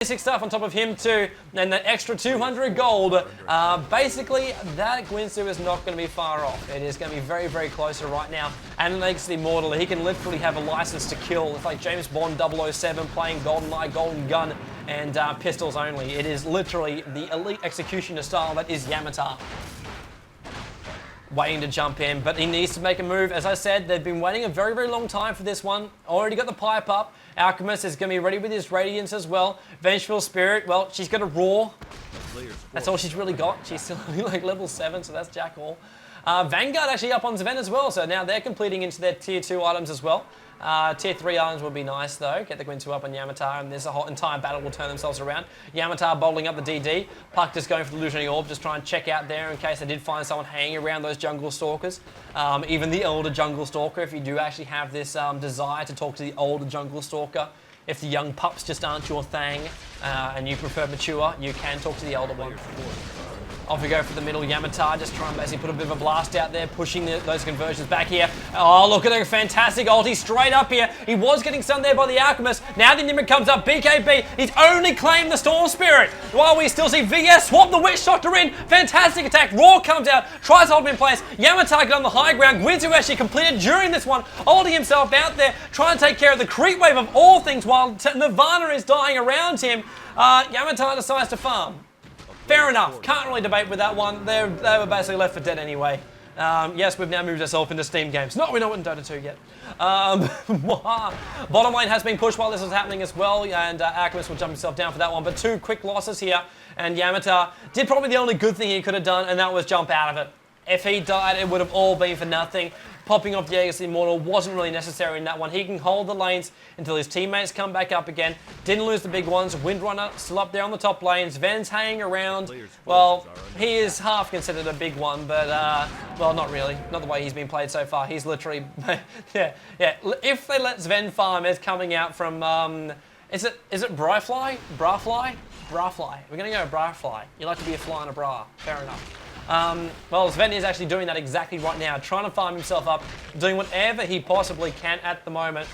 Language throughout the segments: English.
basic stuff on top of him too, and that extra 200 gold. Basically, that Gwinsu is not going to be far off. It is going to be very, very close to right now. And makes the Immortal. He can literally have a license to kill. It's like James Bond 007 playing GoldenEye, Golden Gun, and pistols only. It is literally the elite executioner style that is Yamatar. Waiting to jump in, but he needs to make a move. As I said, they've been waiting a very, very long time for this one. Already got the pipe up. Alchemist is going to be ready with his Radiance as well. Vengeful Spirit, well, she's got a Roar. That's all she's really got. She's still only like level 7, so that's jack all. Vanguard actually up on Zven as well, so now they're completing into their tier 2 items as well. Tier 3 items would be nice though. Get the Gwinsu up on Yamatar, and this whole entire battle will turn themselves around. Yamatar bottling up the DD. Puck just going for the Illusionary Orb, just try and check out there in case they did find someone hanging around those Jungle Stalkers. Even the older Jungle Stalker, if you do actually have this desire to talk to the older Jungle Stalker. If the young pups just aren't your thing, and you prefer mature, you can talk to the older one. Off we go for the middle. Yamatar just trying to basically put a bit of a blast out there, pushing those conversions back here. Oh, look at a fantastic ulti straight up here. He was getting stunned there by the Alchemist. Now the Nimrod comes up. BKB, he's only claimed the Storm Spirit. While we still see VS swap the Witch Doctor in. Fantastic attack. Roar comes out, tries to hold him in place. Yamatar get on the high ground. Gwinsu actually completed during this one, holding himself out there, trying to take care of the creep wave of all things while Nirvana is dying around him. Yamatar decides to farm. Fair enough. Can't really debate with that one. They were basically left for dead anyway. Yes, we've now moved ourselves into Steam games. No, we're not in Dota 2 yet. Bottom lane has been pushed while this is happening as well, and Alchemist will jump himself down for that one. But 2 quick losses here, and Yamatar did probably the only good thing he could have done, and that was jump out of it. If he died, it would have all been for nothing. Popping off Jaeger's Immortal wasn't really necessary in that one. He can hold the lanes until his teammates come back up again. Didn't lose the big ones. Windrunner still up there on the top lanes. Ven's hanging around. Well, he is half considered a big one, but, well, not really. Not the way he's been played so far. He's literally, yeah. If they let Sven farm, it's coming out from, is it Bryfly? Brafly? Brafly. We're going to go Brafly. You like to be a fly in a bra. Fair enough. Well, Sven is actually doing that exactly right now, trying to farm himself up, doing whatever he possibly can at the moment.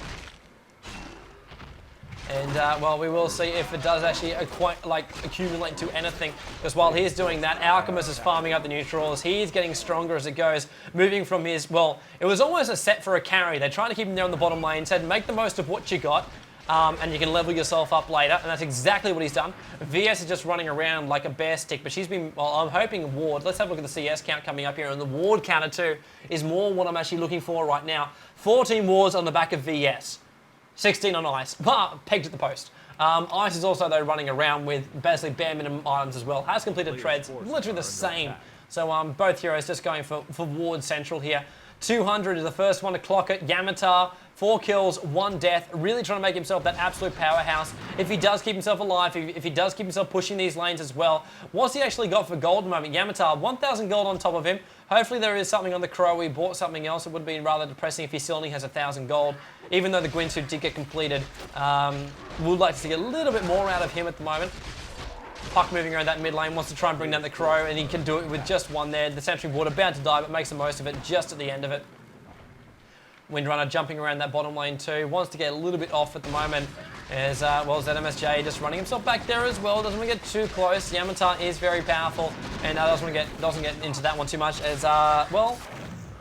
And, well, we will see if it does actually accumulate to anything, because while he's doing that, Alchemist is farming up the neutrals. He's getting stronger as it goes, moving from his, well, it was almost a set for a carry. They're trying to keep him there on the bottom lane, said make the most of what you got. And you can level yourself up later, and that's exactly what he's done. VS is just running around like a bear stick, but she's been, well, I'm hoping Ward. Let's have a look at the CS count coming up here, and the Ward counter too is more what I'm actually looking for right now. 14 wards on the back of VS, 16 on Ice, pegged at the post. Ice is also, though, running around with basically bare minimum items as well. Has completed treads, literally the same. So both heroes just going for Ward Central here. 200 is the first one to clock it. Yamatar, 4 kills, 1 death, really trying to make himself that absolute powerhouse. If he does keep himself alive, if he does keep himself pushing these lanes as well, what's he actually got for gold at the moment? Yamatar, 1,000 gold on top of him. Hopefully there is something on the Crow. We bought something else. It would have been rather depressing if he still only has 1,000 gold. Even though the Gwinsu did get completed, would like to see a little bit more out of him at the moment. Puck moving around that mid lane, wants to try and bring down the Crow, and he can do it with just one there. The Sentry Ward about to die, but makes the most of it just at the end of it. Windrunner jumping around that bottom lane too, wants to get a little bit off at the moment. As well as that MSJ just running himself back there as well, doesn't want to get too close. Yamatar is very powerful, and doesn't get into that one too much. As well,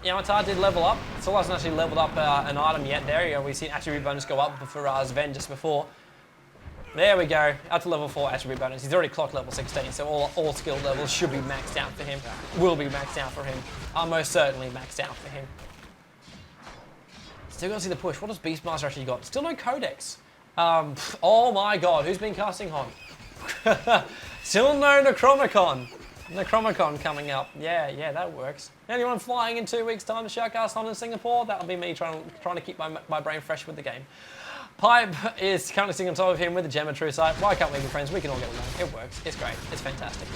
Yamatar did level up. Still hasn't actually leveled up an item yet. There you go. We've seen attribute bonus go up for Sven just before. There we go, up to level 4 attribute bonus. He's already clocked level 16, so all skill levels should be maxed out for him. Will be maxed out for him. Are most certainly maxed out for him. Still got to see the push. What has Beastmaster actually got? Still no Codex. Oh my god, who's been casting Hon? Still no Necromicon. Necromicon coming up. Yeah, that works. Anyone flying in 2 weeks' time to shoutcast Hon in Singapore? That'll be me trying to keep my brain fresh with the game. Pipe is currently sitting on top of him with the Gem of True Sight. Why can't we be friends? We can all get along. It works. It's great. It's fantastic.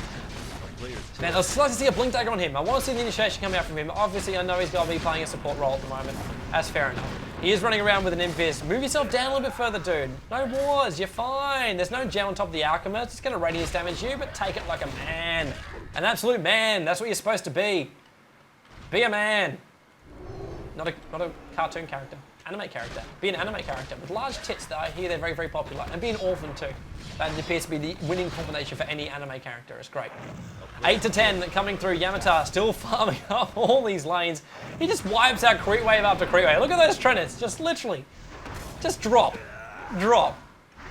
Man, I'd like to see a Blink Dagger on him. I want to see the initiation come out from him. Obviously, I know he's got to be playing a support role at the moment. That's fair enough. He is running around with an Invis. Move yourself down a little bit further, dude. No wars. You're fine. There's no gem on top of the Alchemist. It's going to radiance damage you, but take it like a man. An absolute man. That's what you're supposed to be. Be a man. Not a cartoon character. Anime character. Be an anime character with large tits that I hear they're very, very popular. And be an orphan too. That appears to be the winning combination for any anime character. It's great. 8 to 10 coming through. Yamata still farming up all these lanes. He just wipes out creep wave after creep wave. Look at those treads. Just literally. Just drop. Drop.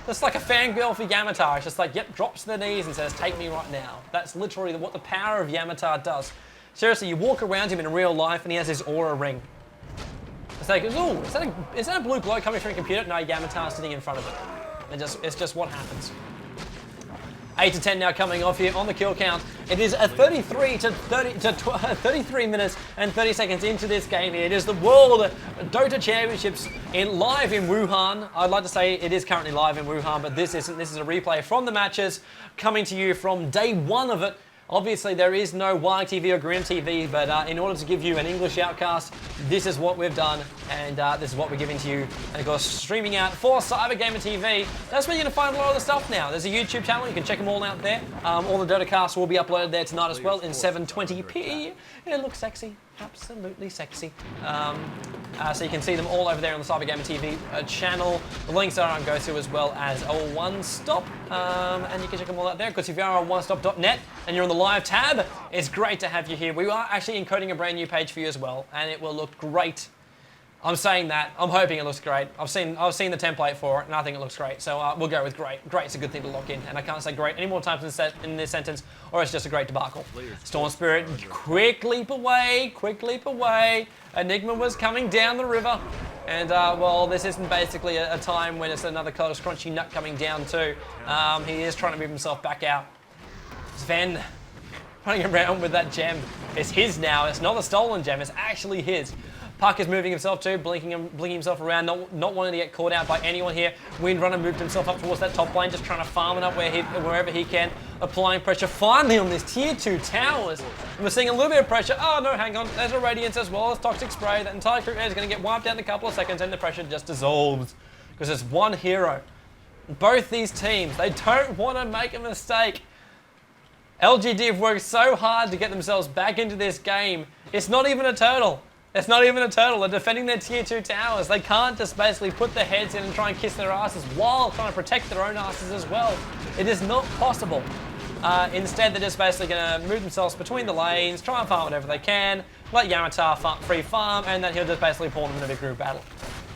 Just like a fangirl for Yamata. It's just like, yep, drops to the knees and says, take me right now. That's literally what the power of Yamata does. Seriously, you walk around him in real life and he has his aura ring. It's like, ooh, is that a blue glow coming from a computer? No, Yamata's sitting in front of it. It's just what happens. 8 to 10 now coming off here on the kill count. It is a 33 minutes and 30 seconds into this game here. It is the World Dota Championships live in Wuhan. I'd like to say it is currently live in Wuhan, but this isn't. This is a replay from the matches coming to you from day one of it. Obviously, there is no Wag TV or Grim TV, but in order to give you an English outcast, this is what we've done, and this is what we're giving to you. And of course, streaming out for CyberGamer TV. That's where you're going to find a lot of the stuff now. There's a YouTube channel. You can check them all out there. All the Dota casts will be uploaded there tonight as well in 720p. It looks sexy. Absolutely sexy. So you can see them all over there on the CyberGamer TV channel. The links are on GoTo as well as a One Stop. And you can check them all out there. Because if you are on onestop.net and you're on the live tab, it's great to have you here. We are actually encoding a brand new page for you as well, and it will look great. I'm saying that. I'm hoping it looks great. I've seen the template for it, and I think it looks great. So we'll go with great. Great's a good thing to lock in, and I can't say great any more times in this sentence, or it's just a great debacle. Storm Spirit, quick leap away, quick leap away. Enigma was coming down the river, and well, this isn't basically a time when it's another close crunchy nut coming down too. He is trying to move himself back out. Sven running around with that gem. It's his now. It's not a stolen gem. It's actually his. Puck is moving himself too, blinking himself around, not wanting to get caught out by anyone here. Windrunner moved himself up towards that top lane, just trying to farm it up wherever he can, applying pressure finally on this tier 2 towers. And we're seeing a little bit of pressure. Oh no, hang on, there's a Radiance as well as Toxic Spray. That entire crew is going to get wiped out in a couple of seconds, and the pressure just dissolves. Because it's one hero. Both these teams, they don't want to make a mistake. LGD have worked so hard to get themselves back into this game. It's not even a turtle. It's not even a turtle. They're defending their tier 2 towers. They can't just basically put their heads in and try and kiss their asses while trying to protect their own asses as well. It is not possible. Instead, they're just basically going to move themselves between the lanes, try and farm whatever they can, let Yamata free farm, and then he'll just basically pawn them in a big group battle.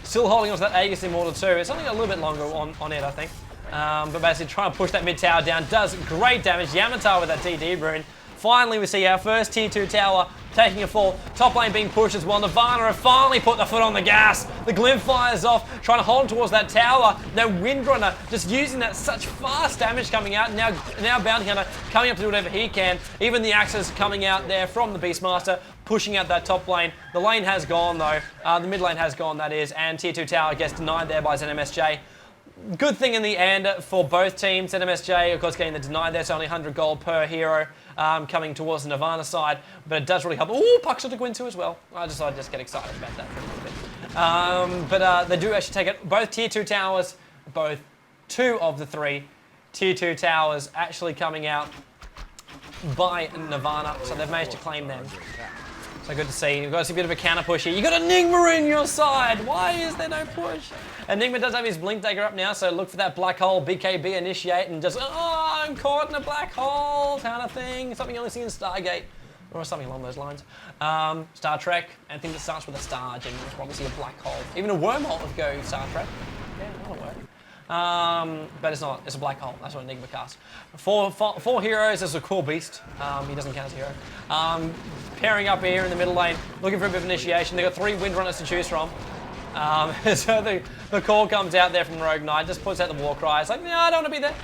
Still holding on to that Aegis Immortal too. It's only a little bit longer on it, I think. But basically trying to push that mid tower down. Does great damage. Yamata with that DD rune. Finally, we see our first tier 2 tower taking a fall. Top lane being pushed as well. Nirvana have finally put the foot on the gas. The Glim fires off, trying to hold towards that tower. Now Windrunner just using that such fast damage coming out. Now Bounty Hunter coming up to do whatever he can. Even the axes coming out there from the Beastmaster, pushing out that top lane. The lane has gone though. The mid lane has gone, that is. And tier 2 tower gets denied there by ZMSJ. Good thing in the end for both teams. ZMSJ, of course, getting the deny there. It's only 100 gold per hero coming towards the Nirvana side. But it does really help. Ooh, Puck's to win too as well. I'd just get excited about that for a little bit. But they do actually take it. Both tier 2 towers, both 2 of the 3 tier 2 towers actually coming out by Nirvana. So they've managed to claim them. So good to see. You've got a bit of a counter push here. You've got Enigma in your side. Why is there no push? Enigma does have his Blink Dagger up now, so look for that black hole, BKB initiate, and just, oh, I'm caught in a black hole kind of thing. Something you only see in Stargate, or something along those lines. Star Trek, anything that starts with a star, generally, you'll probably see a black hole. Even a wormhole would go Star Trek. Yeah, that'll work. But it's not, it's a black hole. That's what Enigma casts. Four heroes is a cool beast. He doesn't count as a hero. Pairing up here in the middle lane, looking for a bit of initiation. They've got 3 Windrunners to choose from. So the call comes out there from Rogue Knight, just puts out the war cry. It's like, no, I don't want to be there.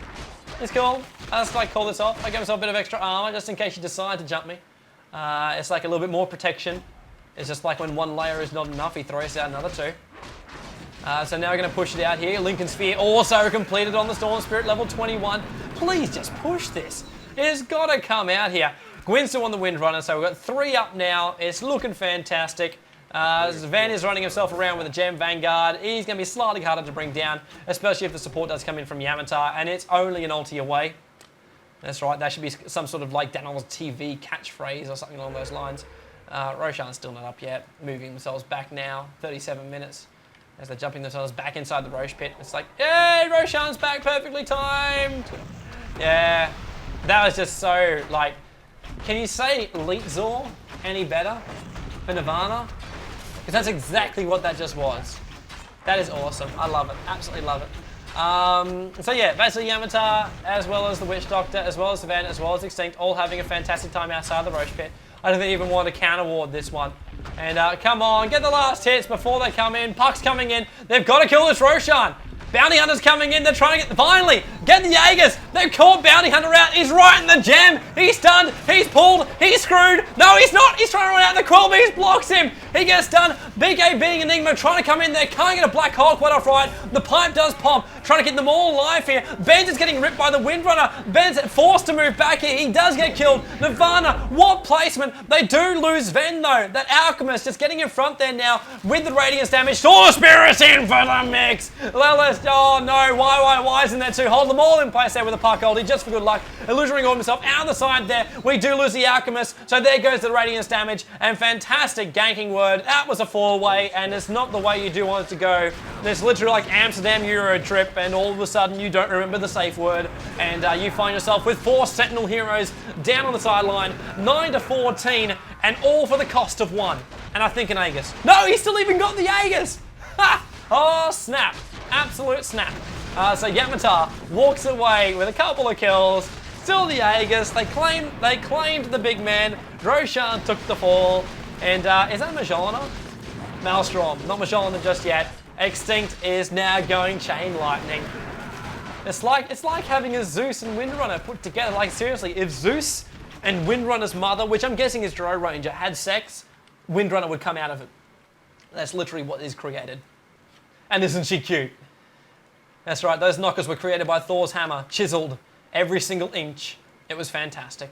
It's cool. I just like call this off. I give myself a bit of extra armor just in case you decide to jump me. It's like a little bit more protection. It's just like when one layer is not enough, he throws out another 2. So now we're going to push it out here. Lincoln Sphere also completed on the Storm Spirit level 21. Please just push this. It's got to come out here. Gwyn's still on the Windrunner, so we've got 3 up now. It's looking fantastic. Van is running himself around with a Gem Vanguard. He's going to be slightly harder to bring down, especially if the support does come in from Yamata, and it's only an ulti away. That's right, that should be some sort of like Daniel's TV catchphrase or something along those lines. Roshan's still not up yet. Moving themselves back now, 37 minutes. as they're jumping themselves back inside the Roche pit. It's like, yay, Roshan's back, perfectly timed. Yeah, that was just so, like, can you say Elite Zor any better for Nirvana? Because that's exactly what that just was. That is awesome. I love it. Absolutely love it. So yeah, basically Yamatar, as well as the Witch Doctor, as well as Savannah, as well as Extinct, all having a fantastic time outside the Roche pit. I don't even want to counter-ward this one. And come on, get the last hits before they come in. Puck's coming in. They've got to kill this Roshan. Bounty Hunter's coming in. They're trying to finally get the Jaegers. They've caught Bounty Hunter out. He's right in the jam. He's stunned. He's pulled. He's screwed. No, he's not. He's trying to run out. The Quill Beast blocks him. He gets done. BK being Enigma trying to come in there. Can't get a Black Hole quite off right. The pipe does pop. Trying to get them all alive here. Ben's is getting ripped by the Windrunner. Ben's forced to move back here. He does get killed. Nirvana, what placement. They do lose Ven though. That Alchemist just getting in front there now with the Radiance damage. Solar Spirit's in for the mix. Lelis, oh no, why isn't there two? Hold them all in place there with a Puck Oldie just for good luck. Illusory Orb himself out the side there. We do lose the Alchemist. So there goes the Radiance damage. And fantastic ganking word. That was a 4-way and it's not the way you do want it to go. It's literally like Amsterdam Euro trip and all of a sudden you don't remember the safe word and you find yourself with 4 Sentinel heroes down on the sideline, 9-14 and all for the cost of 1. And I think an Aegis. No, he still even got the Aegis! Ha! Oh, snap. Absolute snap. So Yamatar walks away with a couple of kills, still the Aegis. They claimed the big man. Roshan took the fall. And is that Magellan? Maelstrom, not Magellan just yet. Extinct is now going Chain Lightning. It's like having a Zeus and Windrunner put together. Like seriously, if Zeus and Windrunner's mother, which I'm guessing is Drow Ranger, had sex, Windrunner would come out of it. That's literally what is created. And isn't she cute? That's right, those knockers were created by Thor's hammer, chiseled every single inch. It was fantastic.